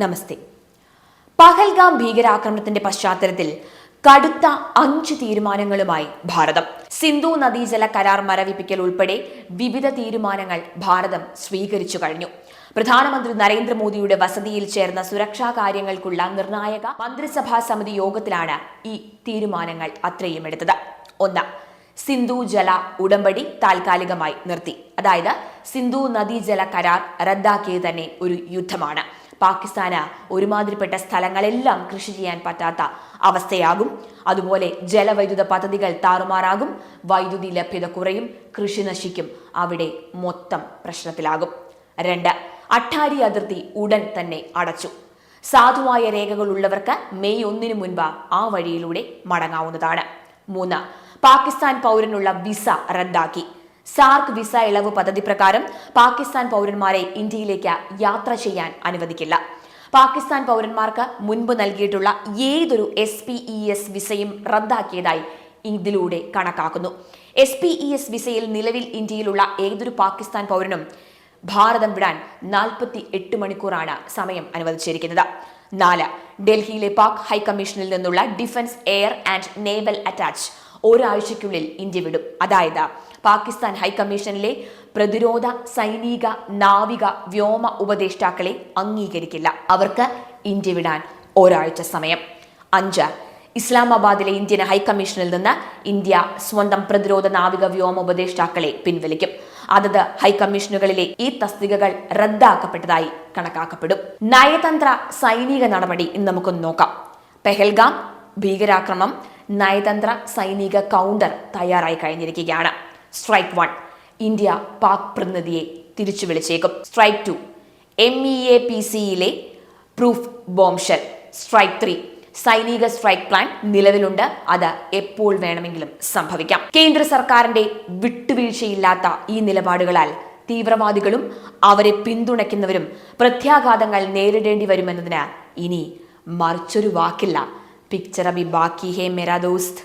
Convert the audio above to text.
നമസ്തേ. പഹൽഗാം ഭീകരാക്രമണത്തിന്റെ പശ്ചാത്തലത്തിൽ കടുത്ത 5 തീരുമാനങ്ങളുമായി ഭാരതം. സിന്ധു നദീജല കരാർ മരവിപ്പിക്കൽ ഉൾപ്പെടെ വിവിധ തീരുമാനങ്ങൾ ഭാരതം സ്വീകരിച്ചു കഴിഞ്ഞു. പ്രധാനമന്ത്രി നരേന്ദ്രമോദിയുടെ വസതിയിൽ ചേർന്ന സുരക്ഷാ കാര്യങ്ങൾക്കുള്ള നിർണായക മന്ത്രിസഭാ സമിതി യോഗത്തിലാണ് ഈ തീരുമാനങ്ങൾ അത്രയും എടുത്തത്. 1. സിന്ധു ജല ഉടമ്പടി താൽക്കാലികമായി നിർത്തി. അതായത് സിന്ധു നദീജല കരാർ റദ്ദാക്കിയത് തന്നെ ഒരു യുദ്ധമാണ്. പാകിസ്ഥാന് ഒരുമാതിരിപ്പെട്ട സ്ഥലങ്ങളെല്ലാം കൃഷി ചെയ്യാൻ പറ്റാത്ത അവസ്ഥയാകും. അതുപോലെ ജലവൈദ്യുത പദ്ധതികൾ താറുമാറാകും, വൈദ്യുതി ലഭ്യത കുറയും, കൃഷി നശിക്കും, അവിടെ മൊത്തം പ്രശ്നത്തിലാകും. 2. അട്ടാരി അതിർത്തി ഉടൻ തന്നെ അടച്ചു. സാധുവായ രേഖകൾ ഉള്ളവർക്ക് മെയ് 1 മുൻപ് ആ വഴിയിലൂടെ മടങ്ങാവുന്നതാണ്. 3. പാകിസ്ഥാൻ പൗരനുള്ള വിസ റദ്ദാക്കി. സാർക്ക് വിസ ഇളവ് പദ്ധതി പ്രകാരം പാകിസ്ഥാൻ പൗരന്മാരെ ഇന്ത്യയിലേക്ക് യാത്ര ചെയ്യാൻ അനുവദിക്കില്ല. പാകിസ്ഥാൻ പൗരന്മാർക്ക് മുൻപ് നൽകിയിട്ടുള്ള ഏതൊരു SPES വിസയും റദ്ദാക്കിയതായി ഇതിലൂടെ കണക്കാക്കുന്നു. SPES വിസയിൽ നിലവിൽ ഇന്ത്യയിലുള്ള ഏതൊരു പാകിസ്ഥാൻ പൗരനും ഭാരതം വിടാൻ 48 മണിക്കൂറാണ് സമയം അനുവദിച്ചിരിക്കുന്നത്. 4. ഡൽഹിയിലെ പാക് ഹൈക്കമ്മീഷനിൽ നിന്നുള്ള defence, air and naval attach ഒരാഴ്ചയ്ക്കുള്ളിൽ ഇന്ത്യ വിടും. അതായത് പാകിസ്ഥാൻ ഹൈക്കമ്മീഷനിലെ പ്രതിരോധ, സൈനിക, നാവിക, വ്യോമ ഉപദേഷ്ടാക്കളെ അംഗീകരിക്കില്ല. അവർക്ക് ഇന്ത്യ വിടാൻ ഒരാഴ്ച സമയം. 5. ഇസ്ലാമാബാദിലെ ഇന്ത്യൻ ഹൈക്കമ്മീഷനിൽ നിന്ന് ഇന്ത്യ സ്വന്തം പ്രതിരോധ, നാവിക, വ്യോമ ഉപദേഷ്ടാക്കളെ പിൻവലിക്കും. അതത് ഹൈക്കമ്മീഷനുകളിലെ ഈ തസ്തികകൾ റദ്ദാക്കപ്പെട്ടതായി കണക്കാക്കപ്പെടും. നയതന്ത്ര സൈനിക നടപടി ഇന്ന് നമുക്കൊന്ന് നോക്കാം. പെഹൽഗാം ഭീകരാക്രമണം നയതന്ത്ര സൈനിക കൗണ്ടർ തയ്യാറായി കഴിഞ്ഞിരിക്കുകയാണ്. സ്ട്രൈക്ക് 1, ഇന്ത്യ പാക് പ്രതിനിധിയെ തിരിച്ചു വിളിച്ചേക്കും. സ്ട്രൈക്ക് 2, MEAPCയിലെ പ്രൂഫ് ബോംബെൽ. സ്ട്രൈക്ക് 3, സൈനിക സ്ട്രൈക്ക് പ്ലാൻ നിലവിലുണ്ട്, അത് എപ്പോൾ വേണമെങ്കിലും സംഭവിക്കാം. കേന്ദ്ര സർക്കാരിന്റെ വിട്ടുവീഴ്ചയില്ലാത്ത ഈ നിലപാടുകളാൽ തീവ്രവാദികളും അവരെ പിന്തുണയ്ക്കുന്നവരും പ്രത്യാഘാതങ്ങൾ നേരിടേണ്ടി വരുമെന്നതിന് ഇനി മറിച്ചൊരു വാക്കില്ല. പിക്ചർ അഭി ബാക്കി ഹേ മേരാ ദോസ്ത്.